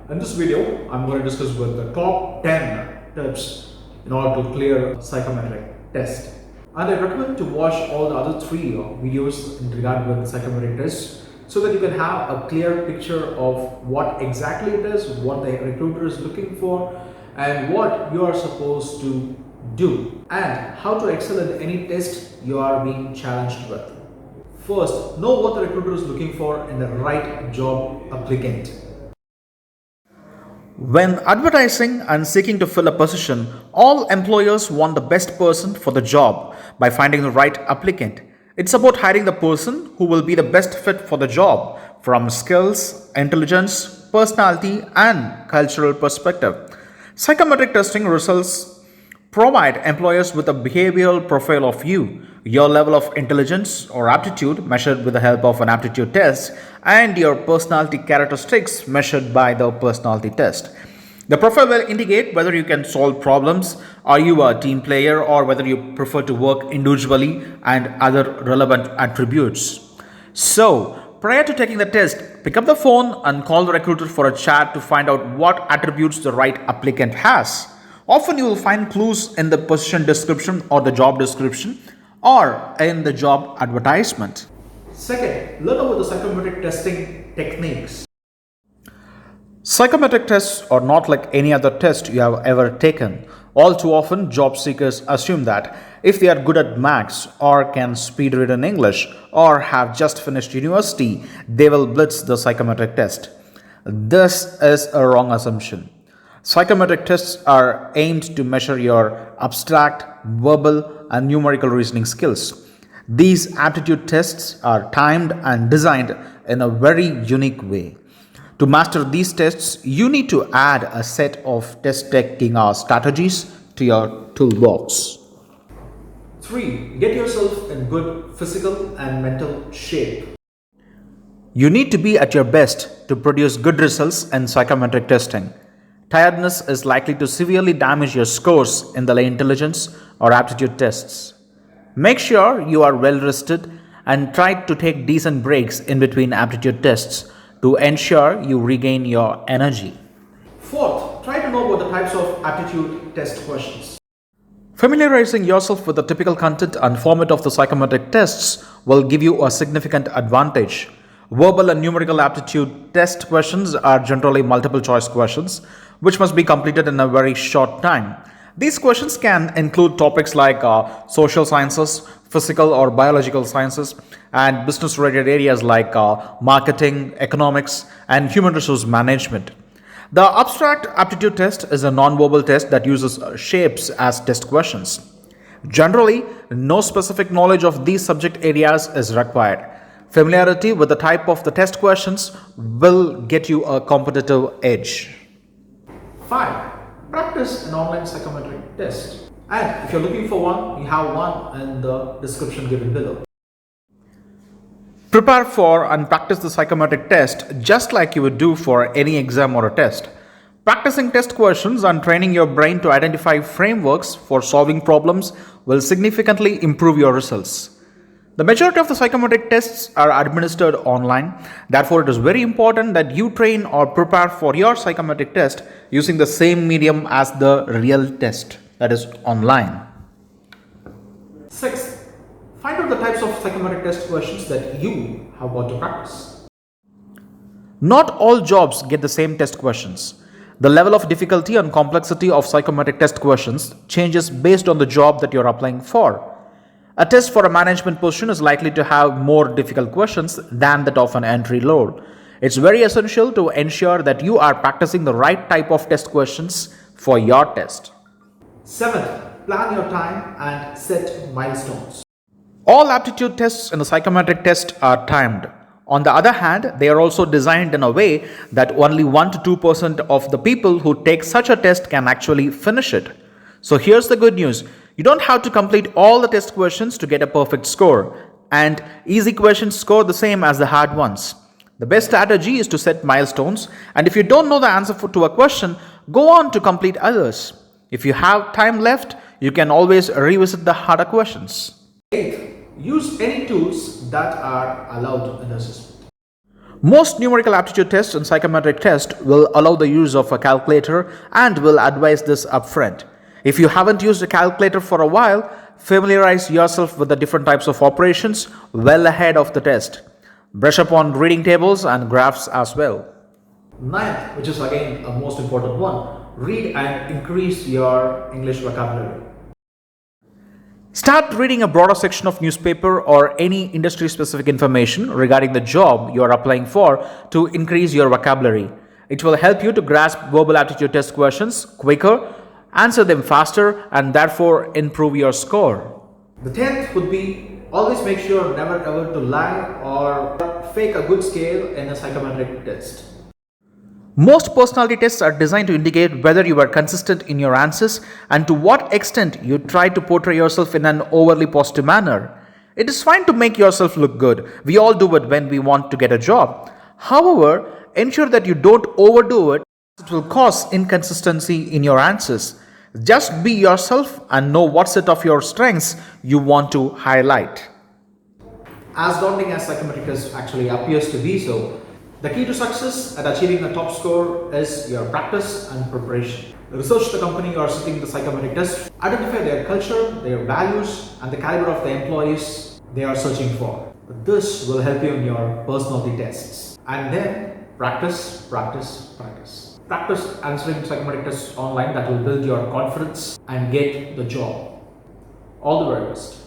In this video, I'm going to discuss with the top 10 tips in order to clear psychometric test. And I recommend to watch all the other three videos in regard with the psychometric test so that you can have a clear picture of what exactly it is, what the recruiter is looking for, and what you are supposed to do, and how to excel in any test you are being challenged with. First, know what the recruiter is looking for in the right job applicant. When advertising and seeking to fill a position, all employers want the best person for the job by finding the right applicant. It's about hiring the person who will be the best fit for the job from skills, intelligence, personality, and cultural perspective. Psychometric testing results provide employers with a behavioral profile of you, your level of intelligence or aptitude measured with the help of an aptitude test, and your personality characteristics measured by the personality test. The profile will indicate whether you can solve problems, are you a team player, or whether you prefer to work individually, and other relevant attributes. So, prior to taking the test, pick up the phone and call the recruiter for a chat to find out what attributes the right applicant has. Often you will find clues in the position description or the job description or in the job advertisement. Second, learn about the psychometric testing techniques. Psychometric tests are not like any other test you have ever taken. All too often, job seekers assume that if they are good at maths or can speed read in English or have just finished university, they will blitz the psychometric test. This is a wrong assumption. Psychometric tests are aimed to measure your abstract, verbal, and numerical reasoning skills. These aptitude tests are timed and designed in a very unique way. To master these tests, you need to add a set of test taking strategies to your toolbox. 3. Get yourself in good physical and mental shape. You need to be at your best to produce good results in psychometric testing. Tiredness is likely to severely damage your scores in the intelligence or aptitude tests. Make sure you are well rested and try to take decent breaks in between aptitude tests to ensure you regain your energy. Fourth, try to know about the types of aptitude test questions. Familiarizing yourself with the typical content and format of the psychometric tests will give you a significant advantage. Verbal and numerical aptitude test questions are generally multiple choice questions, which must be completed in a very short time. These questions can include topics like social sciences, physical or biological sciences, and business related areas like marketing, economics, and human resource management. The abstract aptitude test is a non-verbal test that uses shapes as test questions. Generally, no specific knowledge of these subject areas is required. Familiarity with the type of the test questions will get you a competitive edge. 5. Practice an online psychometric test. And if you're looking for one, you have one in the description given below. Prepare for and practice the psychometric test just like you would do for any exam or a test. Practicing test questions and training your brain to identify frameworks for solving problems will significantly improve your results. The majority of the psychometric tests are administered online. Therefore, it is very important that you train or prepare for your psychometric test using the same medium as the real test, that is online. 6. Find out the types of psychometric test questions that you have got to practice. Not all jobs get the same test questions. The level of difficulty and complexity of psychometric test questions changes based on the job that you're applying for. A test for a management position is likely to have more difficult questions than that of an entry role. It's very essential to ensure that you are practicing the right type of test questions for your test. 7th, plan your time and set milestones. All aptitude tests in the psychometric test are timed. On the other hand, they are also designed in a way that only 1 to 2% of the people who take such a test can actually finish it. So here's the good news. You don't have to complete all the test questions to get a perfect score, and easy questions score the same as the hard ones. The best strategy is to set milestones, and if you don't know the answer to a question, go on to complete others. If you have time left, you can always revisit the harder questions. 8th, use any tools that are allowed in the assessment. Most numerical aptitude tests and psychometric tests will allow the use of a calculator and will advise this upfront. If you haven't used a calculator for a while, familiarize yourself with the different types of operations well ahead of the test. Brush up on reading tables and graphs as well. Ninth, which is again a most important one, read and increase your English vocabulary. Start reading a broader section of newspaper or any industry specific information regarding the job you are applying for to increase your vocabulary. It will help you to grasp verbal aptitude test questions quicker, answer them faster, and therefore improve your score. The 10th would be always make sure never ever to lie or fake a good scale in a psychometric test. Most personality tests are designed to indicate whether you are consistent in your answers and to what extent you try to portray yourself in an overly positive manner. It is fine to make yourself look good. We all do it when we want to get a job. However, ensure that you don't overdo it. It will cause inconsistency in your answers. Just be yourself and know what set of your strengths you want to highlight. As daunting as psychometric test actually appears to be so, the key to success at achieving a top score is your practice and preparation. Research the company you are sitting the psychometric test, identify their culture, their values, and the caliber of the employees they are searching for. This will help you in your personality tests. And then practice, practice, practice. Practice answering psychometric tests online that will build your confidence and get the job. All the very best.